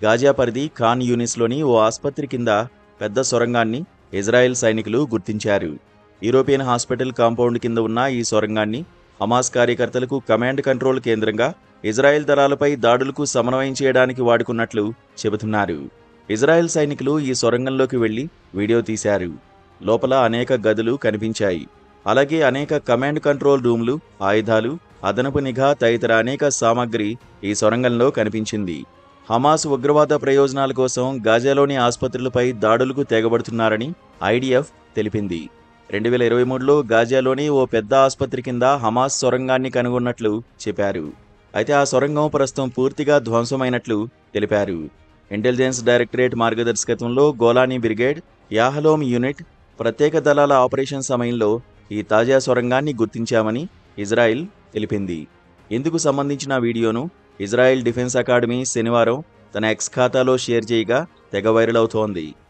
Gaza పరిధి ఖాన్ యూనిస్లోని ఓ ఆసుపత్రి కింద పెద్ద సొరంగాన్ని ఇజ్రాయెల్ సైనికులు గుర్తించారు. యూరోపియన్ హాస్పిటల్ కాంపౌండ్ కింద ఉన్న ఈ సొరంగాన్ని హమాస్ కార్యకర్తలకు కమాండ్ కంట్రోల్ కేంద్రంగా ఇజ్రాయెల్ దళాలపై దాడులకు సమన్వయం చేయడానికి వాడుకున్నట్లు చెబుతున్నారు. ఇజ్రాయెల్ సైనికులు ఈ సొరంగంలోకి వెళ్లి వీడియో తీశారు. లోపల అనేక గదులు కనిపించాయి. అలాగే అనేక కమాండ్ కంట్రోల్ రూమ్లు, ఆయుధాలు, అదనపు నిఘా తదితర అనేక సామగ్రి ఈ సొరంగంలో కనిపించింది. హమాస్ ఉగ్రవాద ప్రయోజనాల కోసం గాజాలోని ఆసుపత్రులపై దాడులకు తెగబడుతున్నారని ఐడిఎఫ్ తెలిపింది. 2023లో గాజాలోని ఓ పెద్ద ఆసుపత్రి కింద హమాస్ సొరంగాన్ని కనుగొన్నట్లు చెప్పారు. అయితే ఆ సొరంగం ప్రస్తుతం పూర్తిగా ధ్వంసమైనట్లు తెలిపారు. ఇంటెలిజెన్స్ డైరెక్టరేట్ మార్గదర్శకత్వంలో గోలానీ బ్రిగేడ్, యాహలోమ్ యూనిట్ ప్రత్యేక దళాల ఆపరేషన్ సమయంలో ఈ తాజా సొరంగాన్ని గుర్తించామని ఇజ్రాయెల్ తెలిపింది. ఇందుకు సంబంధించిన వీడియోను ఇజ్రాయెల్ డిఫెన్స్ అకాడమీ శనివారం తన ఎక్స్ ఖాతాలో షేర్ చేయగా తెగ వైరల్ అవుతోంది.